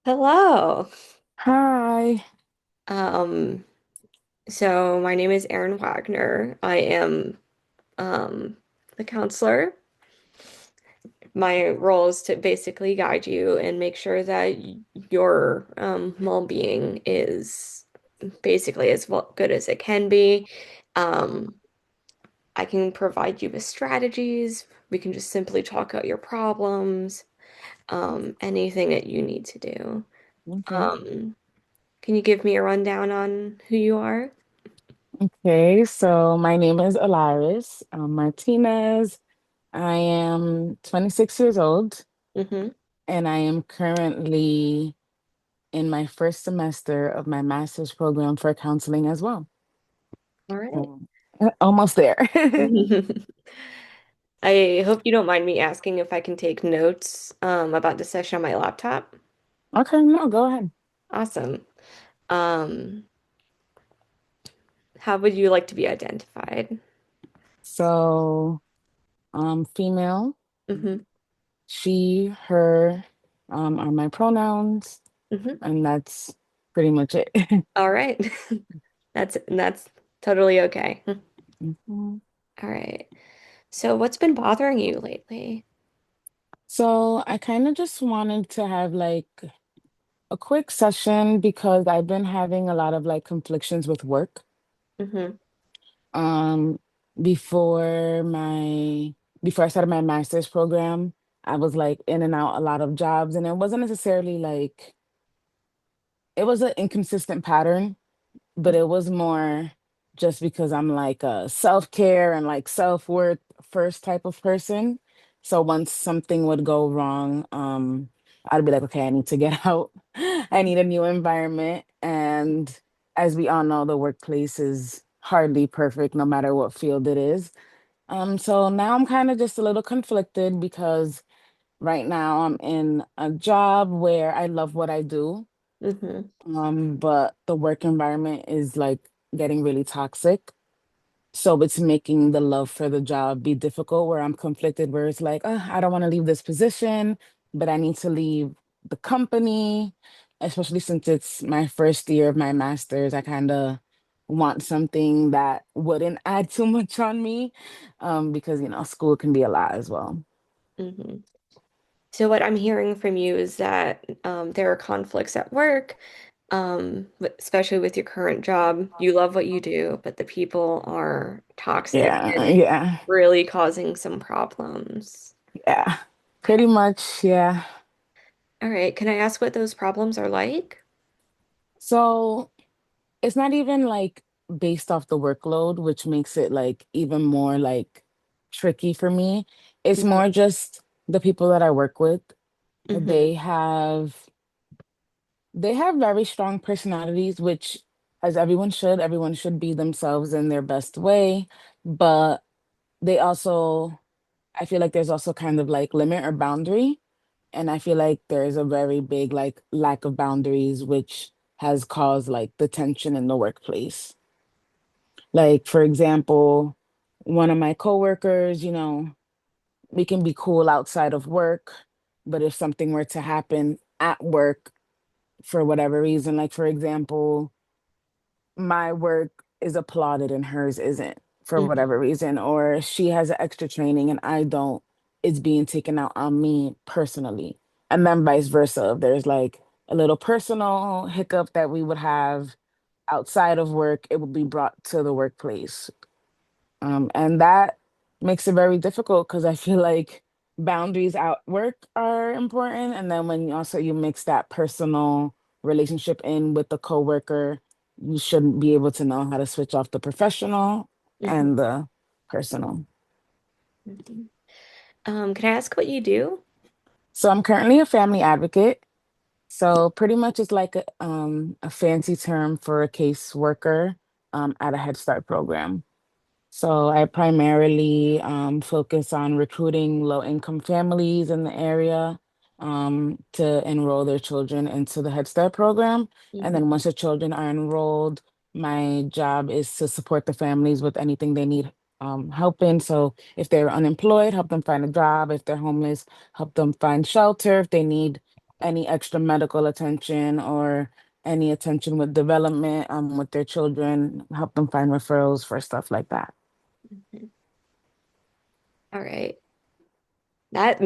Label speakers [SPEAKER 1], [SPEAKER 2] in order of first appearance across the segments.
[SPEAKER 1] Hello.
[SPEAKER 2] Hi.
[SPEAKER 1] Um, so my name is Erin Wagner. I am the counselor. My role is to basically guide you and make sure that your well-being is basically as well good as it can be. Um, I can provide you with strategies. We can just simply talk out your problems, anything that you need to do.
[SPEAKER 2] Okay.
[SPEAKER 1] Um, can you give me a rundown on who you are?
[SPEAKER 2] Okay, so my name is Alaris Martinez. I am 26 years old
[SPEAKER 1] Mm-hmm.
[SPEAKER 2] and I am currently in my first semester of my master's program for counseling as well.
[SPEAKER 1] All right.
[SPEAKER 2] So, almost there.
[SPEAKER 1] I hope you don't mind me asking if I can take notes about the session on my laptop.
[SPEAKER 2] Okay, no, go ahead.
[SPEAKER 1] Awesome. Um, how would you like to be identified?
[SPEAKER 2] So, female,
[SPEAKER 1] Mm-hmm.
[SPEAKER 2] she, her, are my pronouns,
[SPEAKER 1] Mm-hmm.
[SPEAKER 2] and that's pretty much it.
[SPEAKER 1] All right. That's totally okay.
[SPEAKER 2] Mhm.
[SPEAKER 1] All right. So what's been bothering you lately?
[SPEAKER 2] So I kind of just wanted to have like a quick session because I've been having a lot of like conflictions with work.
[SPEAKER 1] Mm-hmm.
[SPEAKER 2] Um, before my before I started my master's program, I was like in and out a lot of jobs, and it wasn't necessarily like it was an inconsistent pattern, but it was more just because I'm like a self-care and like self-worth first type of person. So once something would go wrong, I'd be like, okay, I need to get out. I need a new environment. And as we all know, the workplace is hardly perfect no matter what field it is. So now I'm kind of just a little conflicted because right now I'm in a job where I love what I do,
[SPEAKER 1] Mm-hmm.
[SPEAKER 2] but the work environment is like getting really toxic. So it's making the love for the job be difficult where I'm conflicted, where it's like, I don't want to leave this position, but I need to leave the company, especially since it's my first year of my master's. I kind of want something that wouldn't add too much on me, because, school can be a lot as well.
[SPEAKER 1] Mm-hmm. So what I'm hearing from you is that there are conflicts at work, especially with your current job. You love what you do, but the people are toxic
[SPEAKER 2] Yeah,
[SPEAKER 1] and
[SPEAKER 2] yeah,
[SPEAKER 1] really causing some problems.
[SPEAKER 2] yeah. Pretty much, yeah.
[SPEAKER 1] All right, can I ask what those problems are like?
[SPEAKER 2] So it's not even like based off the workload, which makes it like even more like tricky for me. It's more just the people that I work with.
[SPEAKER 1] Mm-hmm.
[SPEAKER 2] They have they have very strong personalities, which as everyone should be themselves in their best way. But they also, I feel like there's also kind of like limit or boundary. And I feel like there's a very big like lack of boundaries, which has caused like the tension in the workplace. Like, for example, one of my coworkers, we can be cool outside of work, but if something were to happen at work for whatever reason, like, for example, my work is applauded and hers isn't for
[SPEAKER 1] Mm-hmm.
[SPEAKER 2] whatever reason, or she has an extra training and I don't, it's being taken out on me personally. And then vice versa. If there's like a little personal hiccup that we would have outside of work, it would be brought to the workplace. And that makes it very difficult because I feel like boundaries at work are important. And then when you mix that personal relationship in with the coworker, you should be able to know how to switch off the professional
[SPEAKER 1] Mm-hmm.
[SPEAKER 2] and the personal.
[SPEAKER 1] Mm-hmm. Can I ask what you do?
[SPEAKER 2] So I'm currently a family advocate. So pretty much it's like a fancy term for a caseworker at a Head Start program. So I primarily focus on recruiting low-income families in the area to enroll their children into the Head Start program. And
[SPEAKER 1] Mm-hmm.
[SPEAKER 2] then once the children are enrolled, my job is to support the families with anything they need help in. So if they're unemployed, help them find a job. If they're homeless, help them find shelter. If they need any extra medical attention or any attention with development with their children, help them find referrals for stuff like that.
[SPEAKER 1] Mhm. All right. That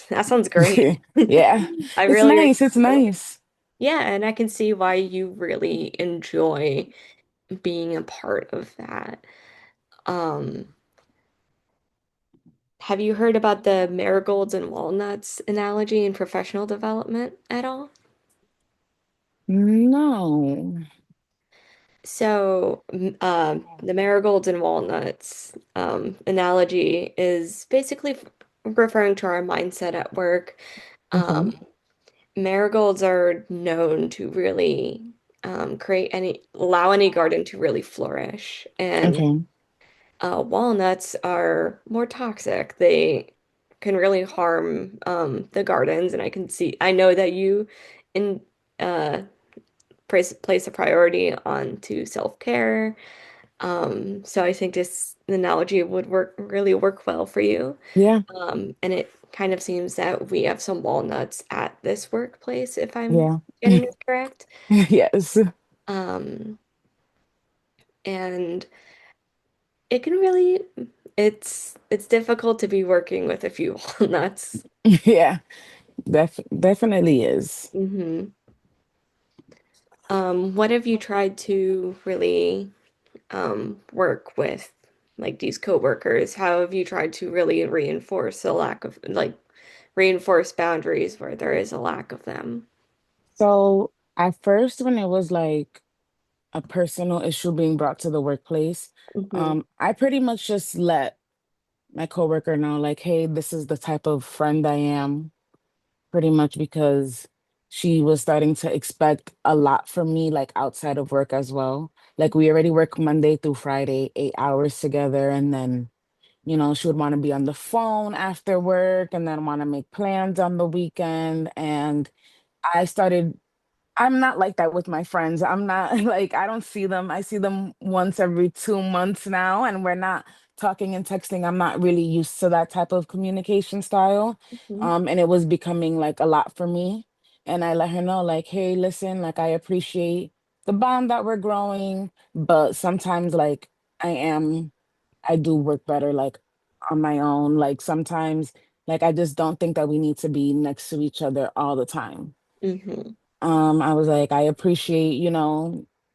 [SPEAKER 1] that sounds great.
[SPEAKER 2] Yeah,
[SPEAKER 1] I
[SPEAKER 2] it's
[SPEAKER 1] really
[SPEAKER 2] nice. It's nice.
[SPEAKER 1] yeah, and I can see why you really enjoy being a part of that. Um, have you heard about the marigolds and walnuts analogy in professional development at all?
[SPEAKER 2] No.
[SPEAKER 1] The marigolds and walnuts analogy is basically referring to our mindset at work.
[SPEAKER 2] Okay.
[SPEAKER 1] Um, Marigolds are known to really allow any garden to really flourish. And
[SPEAKER 2] Okay.
[SPEAKER 1] walnuts are more toxic. They can really harm the gardens. And I know that you in uh, place a priority on to self-care. So I think this analogy would really work well for you.
[SPEAKER 2] Yeah.
[SPEAKER 1] And it kind of seems that we have some walnuts at this workplace, if I'm
[SPEAKER 2] Yeah.
[SPEAKER 1] getting this correct.
[SPEAKER 2] Yes.
[SPEAKER 1] Um, and it can really, it's difficult to be working with a few walnuts.
[SPEAKER 2] Yeah. Definitely is.
[SPEAKER 1] hmm what have you tried to really work with like these coworkers? How have you tried to really reinforce a lack of reinforce boundaries where there is a lack of them?
[SPEAKER 2] So at first, when it was like a personal issue being brought to the workplace,
[SPEAKER 1] hmm
[SPEAKER 2] I pretty much just let my coworker know, like, hey, this is the type of friend I am, pretty much because she was starting to expect a lot from me, like outside of work as well. Like we already work Monday through Friday, 8 hours together, and then she would want to be on the phone after work and then want to make plans on the weekend. And I started I'm not like that with my friends. I'm not like I don't see them. I see them once every 2 months now, and we're not talking and texting. I'm not really used to that type of communication style.
[SPEAKER 1] hmm
[SPEAKER 2] And it was becoming like a lot for me. And I let her know, like, hey, listen, like I appreciate the bond that we're growing, but sometimes like I do work better like on my own. Like sometimes like I just don't think that we need to be next to each other all the time.
[SPEAKER 1] hmm
[SPEAKER 2] I was like, I appreciate,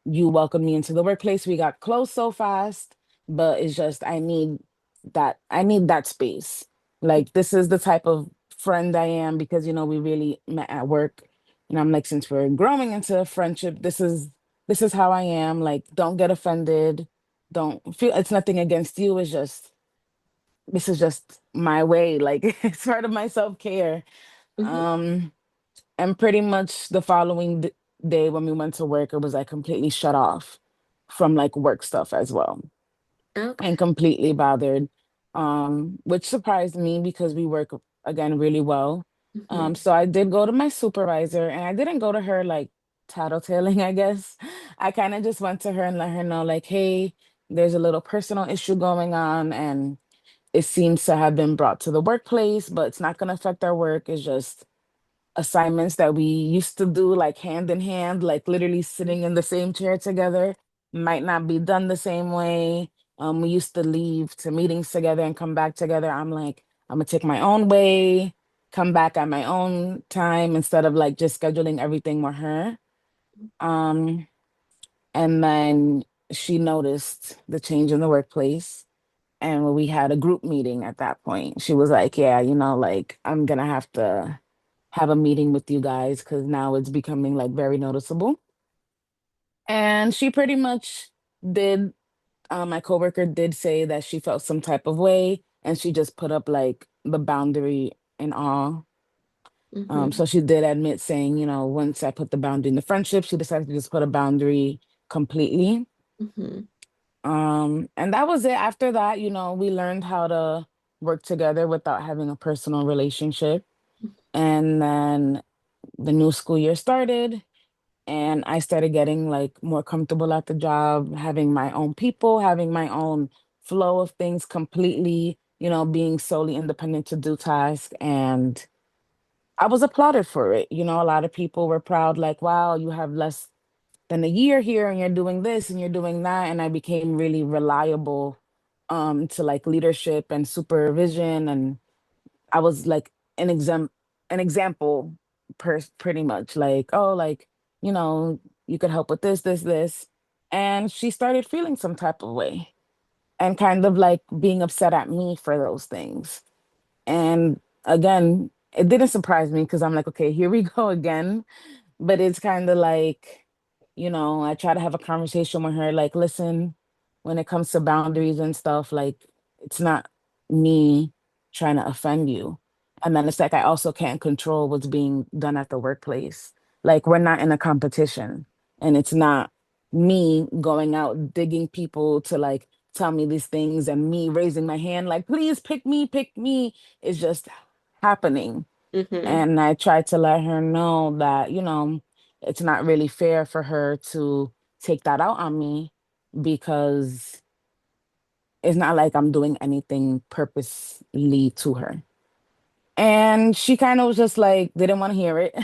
[SPEAKER 2] you welcomed me into the workplace. We got close so fast, but it's just I need that space. Like this is the type of friend I am because we really met at work. And I'm like, since we're growing into a friendship, this is how I am. Like, don't get offended. Don't feel it's nothing against you. It's just this is just my way. Like it's part of my self-care.
[SPEAKER 1] hmm
[SPEAKER 2] Um and pretty much the following day when we went to work, it was like completely shut off from like work stuff as well
[SPEAKER 1] Okay.
[SPEAKER 2] and completely bothered, which surprised me because we work again really well.
[SPEAKER 1] hmm
[SPEAKER 2] So I did go to my supervisor and I didn't go to her like tattletaling, I guess. I kind of just went to her and let her know, like, hey, there's a little personal issue going on and it seems to have been brought to the workplace, but it's not going to affect our work. It's just assignments that we used to do like hand in hand, like literally sitting in the same chair together, might not be done the same way. We used to leave to meetings together and come back together. I'm like, I'm gonna take my own way, come back at my own time instead of like just scheduling everything with her. Um, and then she noticed the change in the workplace. And when we had a group meeting at that point, she was like, yeah, like I'm gonna have to have a meeting with you guys because now it's becoming like very noticeable. And she pretty much did, my coworker did say that she felt some type of way and she just put up like the boundary and all.
[SPEAKER 1] hmm
[SPEAKER 2] So she did admit saying, once I put the boundary in the friendship, she decided to just put a boundary completely.
[SPEAKER 1] hmm
[SPEAKER 2] And that was it. After that, we learned how to work together without having a personal relationship. And then the new school year started and I started getting like more comfortable at the job, having my own people, having my own flow of things completely, being solely independent to do tasks. And I was applauded for it. You know, a lot of people were proud, like, wow, you have less than a year here and you're doing this and you're doing that. And I became really reliable to like leadership and supervision. And I was like an example pretty much like, oh, like, you know, you could help with this. And she started feeling some type of way and kind of like being upset at me for those things. And again, it didn't surprise me because I'm like, okay, here we go again. But it's kind of like, you know, I try to have a conversation with her, like, listen, when it comes to boundaries and stuff, like, it's not me trying to offend you. And then it's like, I also can't control what's being done at the workplace. Like, we're not in a competition. And it's not me going out digging people to like tell me these things and me raising my hand, like, please pick me. It's just happening.
[SPEAKER 1] Hmm.
[SPEAKER 2] And I tried to let her know that, you know, it's not really fair for her to take that out on me because it's not like I'm doing anything purposely to her. And she kind of was just like, didn't want to hear it.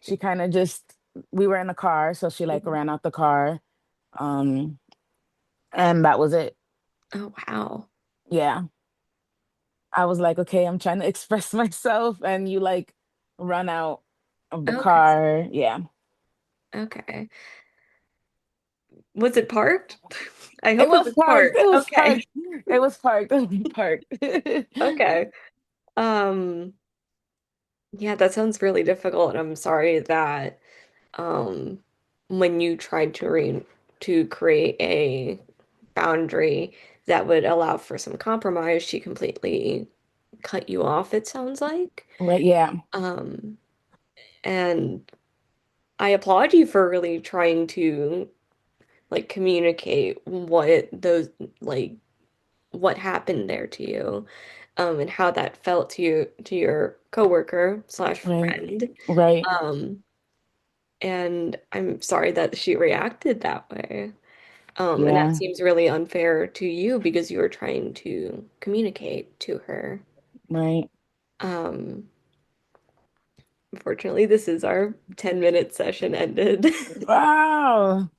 [SPEAKER 2] She
[SPEAKER 1] Okay.
[SPEAKER 2] kind of just, we were in the car, so she like
[SPEAKER 1] Mhm.
[SPEAKER 2] ran out the car. Um, and that was it.
[SPEAKER 1] Oh, wow.
[SPEAKER 2] Yeah. I was like, okay, I'm trying to express myself, and you like run out of the
[SPEAKER 1] Okay.
[SPEAKER 2] car. Yeah.
[SPEAKER 1] Okay. Was it parked? I
[SPEAKER 2] It
[SPEAKER 1] hope it
[SPEAKER 2] was
[SPEAKER 1] was
[SPEAKER 2] parked.
[SPEAKER 1] parked.
[SPEAKER 2] It was
[SPEAKER 1] Okay.
[SPEAKER 2] parked. It was parked. It was parked.
[SPEAKER 1] Okay. Um, yeah, that sounds really difficult, and I'm sorry that um when you tried to create a boundary that would allow for some compromise, she completely cut you off, it sounds like.
[SPEAKER 2] Right, yeah,
[SPEAKER 1] Um, and I applaud you for really trying to like communicate what those like what happened there to you, and how that felt to your coworker slash
[SPEAKER 2] right,
[SPEAKER 1] friend.
[SPEAKER 2] right,
[SPEAKER 1] Um, and I'm sorry that she reacted that way. And that
[SPEAKER 2] yeah,
[SPEAKER 1] seems really unfair to you because you were trying to communicate to her.
[SPEAKER 2] right.
[SPEAKER 1] Um, Unfortunately, this is our 10-minute session ended.
[SPEAKER 2] Wow.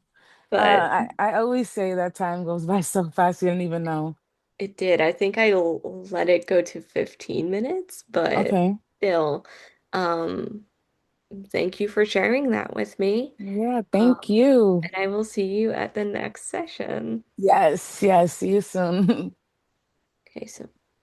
[SPEAKER 1] But
[SPEAKER 2] I always say that time goes by so fast you don't even know.
[SPEAKER 1] it did. I think I let it go to 15 minutes, but
[SPEAKER 2] Okay.
[SPEAKER 1] still, um, thank you for sharing that with me.
[SPEAKER 2] Yeah, thank
[SPEAKER 1] Um,
[SPEAKER 2] you.
[SPEAKER 1] and I will see you at the next session.
[SPEAKER 2] Yes, yes. See you soon.
[SPEAKER 1] Okay, so